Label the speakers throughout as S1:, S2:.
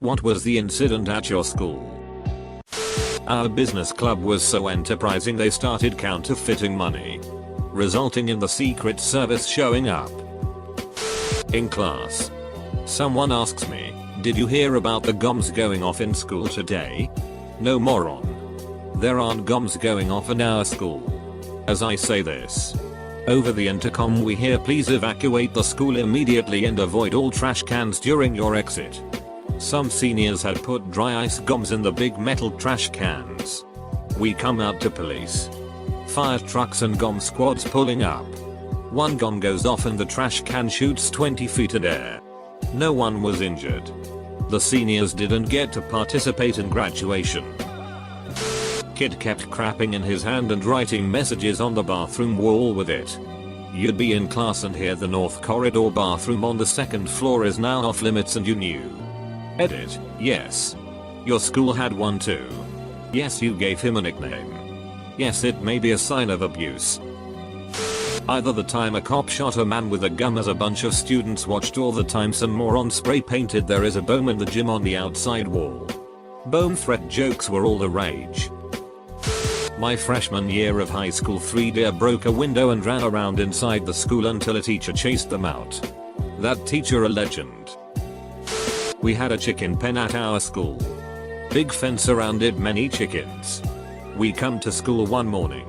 S1: What was the incident at your school? Our business club was so enterprising they started counterfeiting money, resulting in the Secret Service showing up. In class, someone asks me, "Did you hear about the bombs going off in school today?" No, moron. There aren't bombs going off in our school. As I say this, over the intercom we hear, "Please evacuate the school immediately and avoid all trash cans during your exit." Some seniors had put dry ice bombs in the big metal trash cans. We come out to police, fire trucks and bomb squads pulling up. One bomb goes off and the trash can shoots 20 feet in air. No one was injured. The seniors didn't get to participate in graduation. Kid kept crapping in his hand and writing messages on the bathroom wall with it. You'd be in class and hear, "The North Corridor bathroom on the second floor is now off limits," and you knew. Edit. Yes. Your school had one too. Yes, you gave him a nickname. Yes, it may be a sign of abuse. Either the time a cop shot a man with a gun as a bunch of students watched, or the time some moron spray painted "There is a bomb in the gym" on the outside wall. Bomb threat jokes were all the rage. My freshman year of high school, 3 deer broke a window and ran around inside the school until a teacher chased them out. That teacher a legend. We had a chicken pen at our school. Big fence surrounded many chickens. We come to school one morning,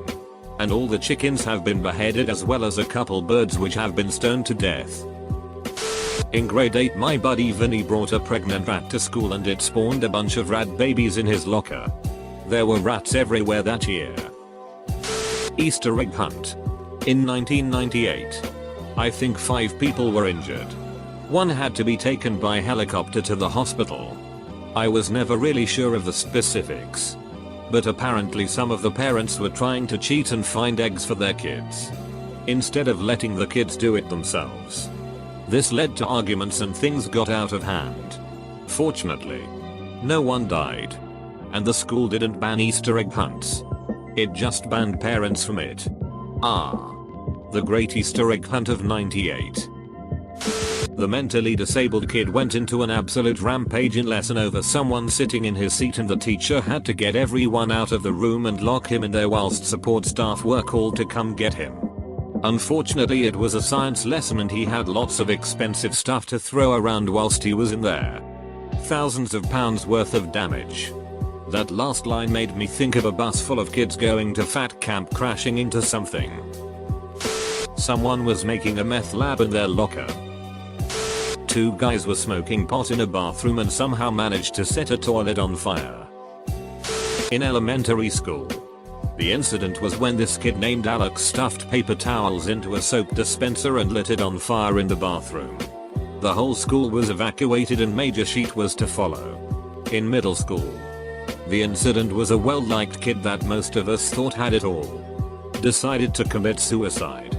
S1: and all the chickens have been beheaded, as well as a couple birds which have been stoned to death. In grade 8 my buddy Vinny brought a pregnant rat to school and it spawned a bunch of rat babies in his locker. There were rats everywhere that year. Easter egg hunt. In 1998, I think 5 people were injured. One had to be taken by helicopter to the hospital. I was never really sure of the specifics, but apparently some of the parents were trying to cheat and find eggs for their kids, instead of letting the kids do it themselves. This led to arguments and things got out of hand. Fortunately, no one died, and the school didn't ban Easter egg hunts. It just banned parents from it. The Great Easter Egg Hunt of '98. The mentally disabled kid went into an absolute rampage in lesson over someone sitting in his seat, and the teacher had to get everyone out of the room and lock him in there whilst support staff were called to come get him. Unfortunately, it was a science lesson and he had lots of expensive stuff to throw around whilst he was in there. Thousands of pounds worth of damage. That last line made me think of a bus full of kids going to fat camp crashing into something. Someone was making a meth lab in their locker. 2 guys were smoking pot in a bathroom and somehow managed to set a toilet on fire. In elementary school, the incident was when this kid named Alex stuffed paper towels into a soap dispenser and lit it on fire in the bathroom. The whole school was evacuated and major sheet was to follow. In middle school, the incident was a well-liked kid that most of us thought had it all decided to commit suicide.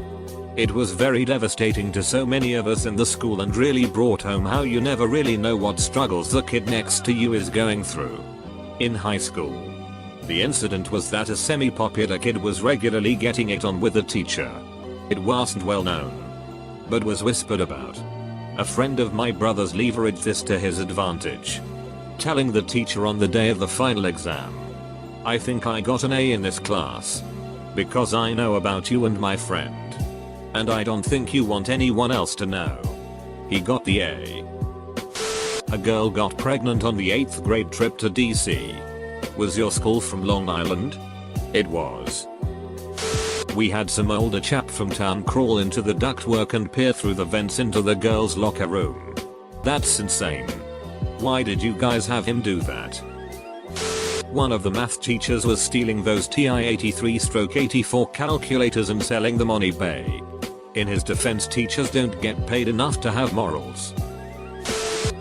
S1: It was very devastating to so many of us in the school and really brought home how you never really know what struggles the kid next to you is going through. In high school, the incident was that a semi-popular kid was regularly getting it on with a teacher. It wasn't well known, but was whispered about. A friend of my brother's leveraged this to his advantage, telling the teacher on the day of the final exam, "I think I got an A in this class, because I know about you and my friend. And I don't think you want anyone else to know." He got the A. A girl got pregnant on the 8th grade trip to DC. Was your school from Long Island? It was. We had some older chap from town crawl into the ductwork and peer through the vents into the girls' locker room. That's insane. Why did you guys have him do that? One of the math teachers was stealing those TI-83/84 calculators and selling them on eBay. In his defense, teachers don't get paid enough to have morals.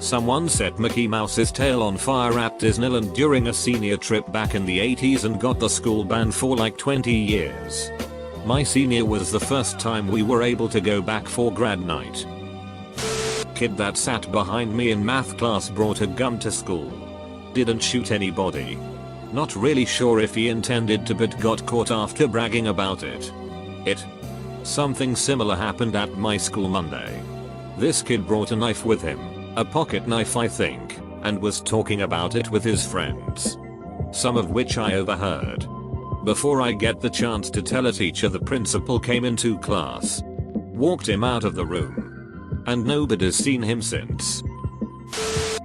S1: Someone set Mickey Mouse's tail on fire at Disneyland during a senior trip back in the 80s and got the school banned for like 20 years. My senior was the first time we were able to go back for grad night. Kid that sat behind me in math class brought a gun to school. Didn't shoot anybody. Not really sure if he intended to, but got caught after bragging about it. Something similar happened at my school Monday. This kid brought a knife with him, a pocket knife I think, and was talking about it with his friends, some of which I overheard. Before I get the chance to tell a teacher, the principal came into class, walked him out of the room, and nobody's seen him since.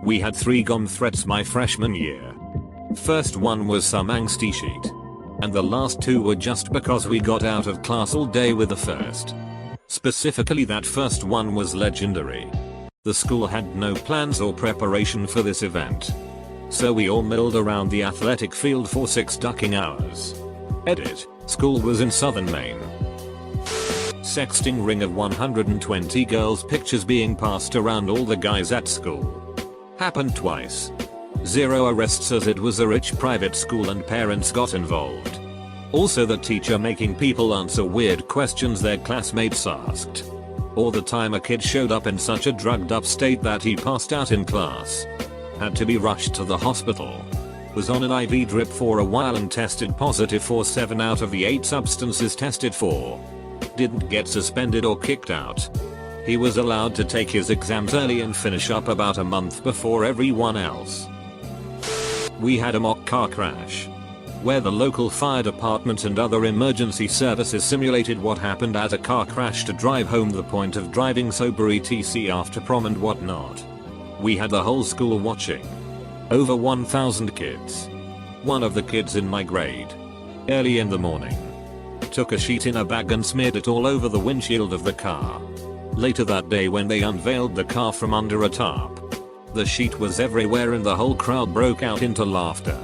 S1: We had 3 gum threats my freshman year. First one was some angsty sheet, and the last 2 were just because we got out of class all day with the first. Specifically, that first one was legendary. The school had no plans or preparation for this event, so we all milled around the athletic field for 6 ducking hours. Edit. School was in southern Maine. Sexting ring of 120 girls' pictures being passed around all the guys at school. Happened twice. 0 arrests as it was a rich private school and parents got involved. Also the teacher making people answer weird questions their classmates asked. Or the time a kid showed up in such a drugged up state that he passed out in class. Had to be rushed to the hospital. Was on an IV drip for a while and tested positive for 7 out of the 8 substances tested for. Didn't get suspended or kicked out. He was allowed to take his exams early and finish up about a month before everyone else. We had a mock car crash, where the local fire department and other emergency services simulated what happened at a car crash to drive home the point of driving sober etc after prom and whatnot. We had the whole school watching. Over 1,000 kids. One of the kids in my grade, early in the morning, took a sheet in a bag and smeared it all over the windshield of the car. Later that day when they unveiled the car from under a tarp, the sheet was everywhere and the whole crowd broke out into laughter.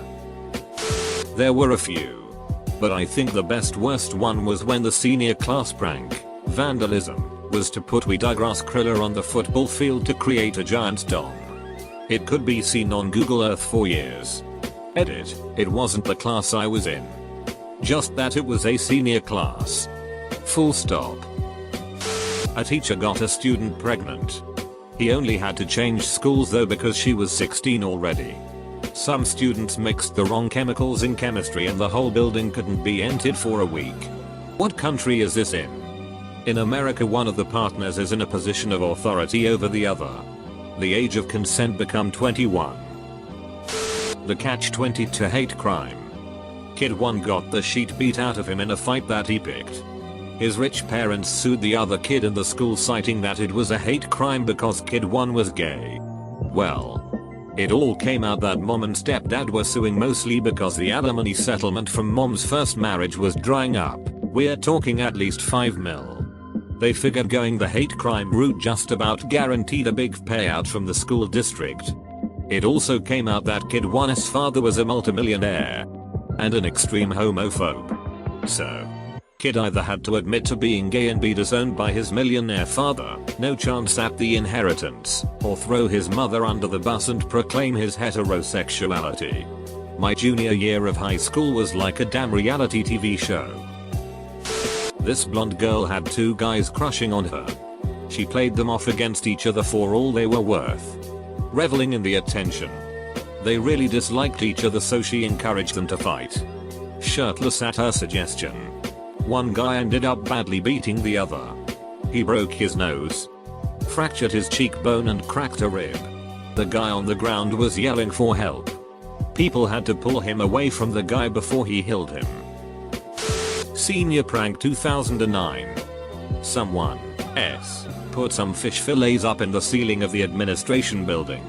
S1: There were a few, but I think the worst one was when the senior class prank, vandalism, was to put Weedgrass Kriller on the football field to create a giant dome. It could be seen on Google Earth for years. Edit. It wasn't the class I was in. Just that it was a senior class. Full stop. A teacher got a student pregnant. He only had to change schools though because she was 16 already. Some students mixed the wrong chemicals in chemistry and the whole building couldn't be entered for a week. What country is this in? In America, one of the partners is in a position of authority over the other. The age of consent become 21. The catch-22 to hate crime. Kid 1 got the sheet beat out of him in a fight that he picked. His rich parents sued the other kid in the school citing that it was a hate crime because Kid 1 was gay. Well, it all came out that mom and stepdad were suing mostly because the alimony settlement from mom's first marriage was drying up. We're talking at least 5 mil. They figured going the hate crime route just about guaranteed a big payout from the school district. It also came out that Kid 1's father was a multimillionaire and an extreme homophobe. So, Kid either had to admit to being gay and be disowned by his millionaire father, no chance at the inheritance, or throw his mother under the bus and proclaim his heterosexuality. My junior year of high school was like a damn reality TV show. This blonde girl had 2 guys crushing on her. She played them off against each other for all they were worth, reveling in the attention. They really disliked each other, so she encouraged them to fight, shirtless at her suggestion. One guy ended up badly beating the other. He broke his nose, fractured his cheekbone and cracked a rib. The guy on the ground was yelling for help. People had to pull him away from the guy before he healed him. Senior prank 2009. Someone put some fish fillets up in the ceiling of the administration building.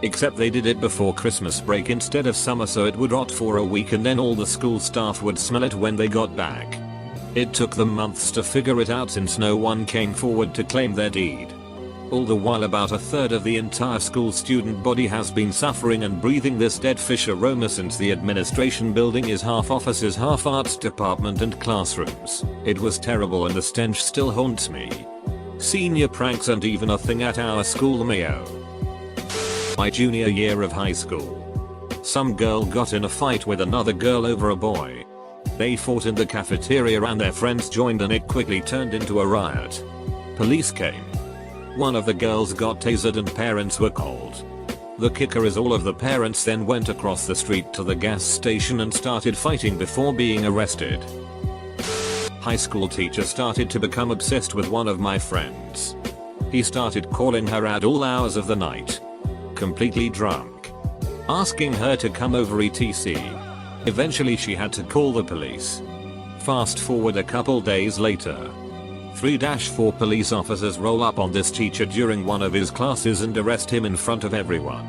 S1: Except they did it before Christmas break instead of summer, so it would rot for a week and then all the school staff would smell it when they got back. It took them months to figure it out since no one came forward to claim their deed. All the while about a third of the entire school student body has been suffering and breathing this dead fish aroma since the administration building is half offices, half arts department and classrooms. It was terrible and the stench still haunts me. Senior pranks aren't even a thing at our school, Mayo. My junior year of high school. Some girl got in a fight with another girl over a boy. They fought in the cafeteria and their friends joined and it quickly turned into a riot. Police came. One of the girls got tasered and parents were called. The kicker is all of the parents then went across the street to the gas station and started fighting before being arrested. High school teacher started to become obsessed with one of my friends. He started calling her at all hours of the night, completely drunk. asking her to come over etc. Eventually she had to call the police. Fast forward a couple days later. 3-4 police officers roll up on this teacher during one of his classes and arrest him in front of everyone.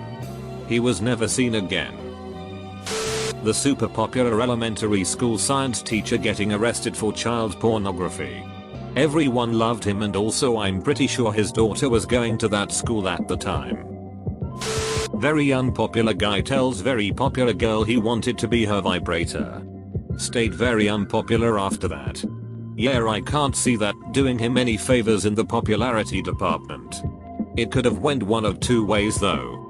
S1: He was never seen again. The super popular elementary school science teacher getting arrested for child pornography. Everyone loved him, and also I'm pretty sure his daughter was going to that school at the time. Very unpopular guy tells very popular girl he wanted to be her vibrator. Stayed very unpopular after that. Yeah, I can't see that doing him any favors in the popularity department. It could have went one of two ways though.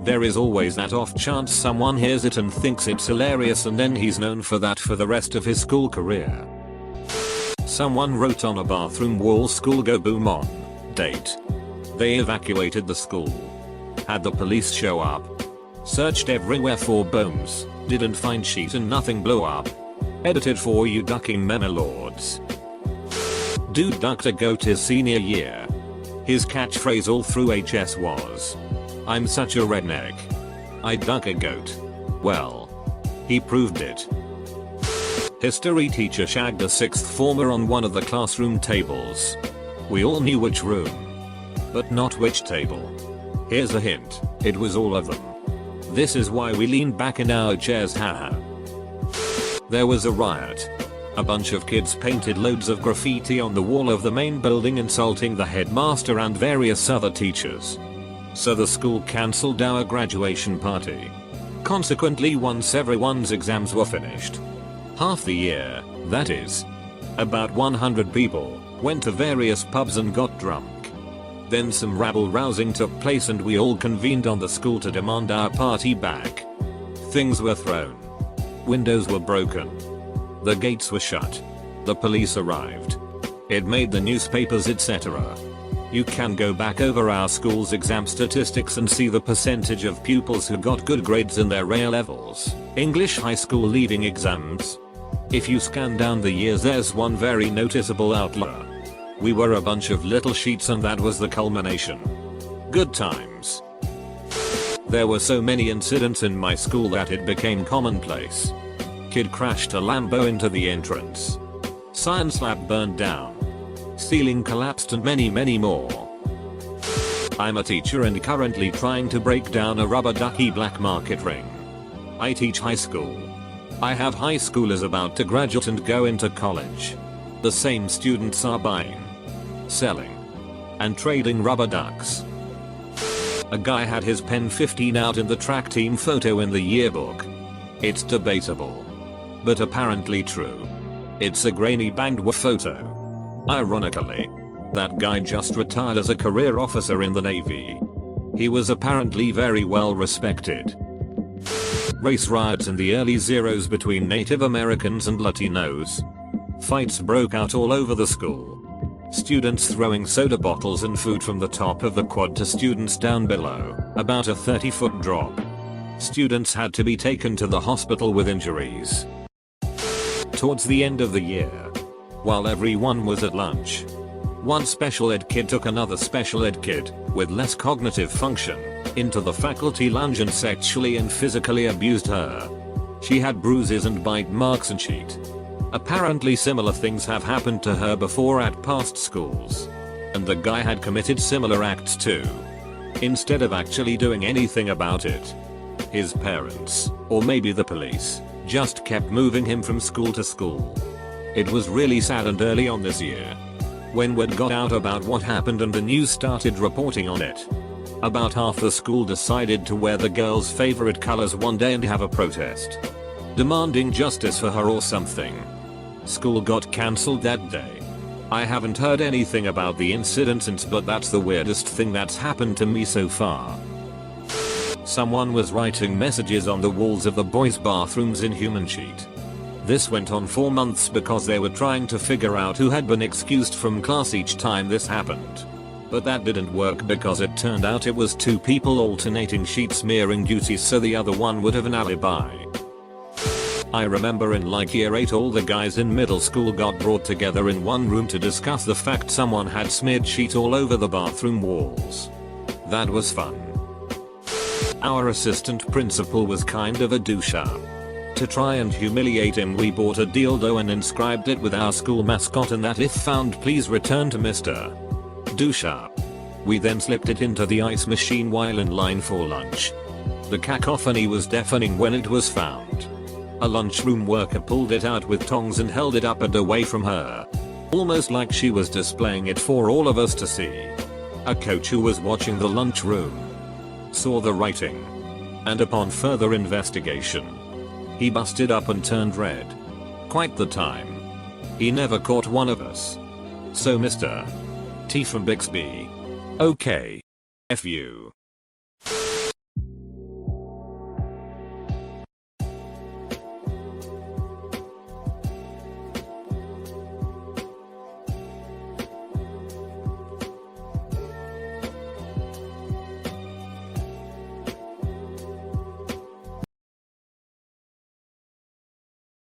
S1: There is always that off chance someone hears it and thinks it's hilarious, and then he's known for that for the rest of his school career. Someone wrote on a bathroom wall, "School go boom on." Date. They evacuated the school. Had the police show up. Searched everywhere for bombs. Didn't find shit and nothing blew up. Edited for you ducking meme lords. Dude ducked a goat his senior year. His catchphrase all through HS was, "I'm such a redneck. I duck a goat." Well, he proved it. History teacher shagged a 6th former on one of the classroom tables. We all knew which room, but not which table. Here's a hint, it was all of them. This is why we leaned back in our chairs, haha. There was a riot. A bunch of kids painted loads of graffiti on the wall of the main building insulting the headmaster and various other teachers. So the school cancelled our graduation party. Consequently, once everyone's exams were finished, half the year, that is, about 100 people, went to various pubs and got drunk. Then some rabble-rousing took place and we all convened on the school to demand our party back. Things were thrown. Windows were broken. The gates were shut. The police arrived. It made the newspapers etc. You can go back over our school's exam statistics and see the percentage of pupils who got good grades in their A-levels, English high school leaving exams. If you scan down the years, there's one very noticeable outlier. We were a bunch of little sheets and that was the culmination. Good times. There were so many incidents in my school that it became commonplace. Kid crashed a Lambo into the entrance. Science lab burned down. Ceiling collapsed and many more. I'm a teacher and currently trying to break down a rubber ducky black market ring. I teach high school. I have high schoolers about to graduate and go into college. The same students are buying, selling, and trading rubber ducks. A guy had his pen 15 out in the track team photo in the yearbook. It's debatable, but apparently true. It's a grainy banged photo. Ironically, that guy just retired as a career officer in the Navy. He was apparently very well respected. Race riots in the early zeros between Native Americans and Latinos. Fights broke out all over the school. Students throwing soda bottles and food from the top of the quad to students down below, about a 30-foot drop. Students had to be taken to the hospital with injuries. Towards the end of the year, while everyone was at lunch, one special ed kid took another special ed kid, with less cognitive function, into the faculty lounge and sexually and physically abused her. She had bruises and bite marks and shit. Apparently similar things have happened to her before at past schools. And the guy had committed similar acts too. Instead of actually doing anything about it, his parents, or maybe the police, just kept moving him from school to school. It was really sad, and early on this year, when word got out about what happened and the news started reporting on it, about half the school decided to wear the girl's favorite colors one day and have a protest, demanding justice for her or something. School got cancelled that day. I haven't heard anything about the incident since, but that's the weirdest thing that's happened to me so far. Someone was writing messages on the walls of the boys' bathrooms in human sheet. This went on for months because they were trying to figure out who had been excused from class each time this happened. But that didn't work because it turned out it was two people alternating sheet smearing duties, so the other one would have an alibi. I remember in like year 8 all the guys in middle school got brought together in one room to discuss the fact someone had smeared sheet all over the bathroom walls. That was fun. Our assistant principal was kind of a douche-up. To try and humiliate him, we bought a dildo and inscribed it with our school mascot and that if found please return to Mr. Douche-up. We then slipped it into the ice machine while in line for lunch. The cacophony was deafening when it was found. A lunchroom worker pulled it out with tongs and held it up and away from her, almost like she was displaying it for all of us to see. A coach who was watching the lunchroom saw the writing, and upon further investigation, he busted up and turned red. Quite the time. He never caught one of us. So Mr. T from Bixby. Okay. F you.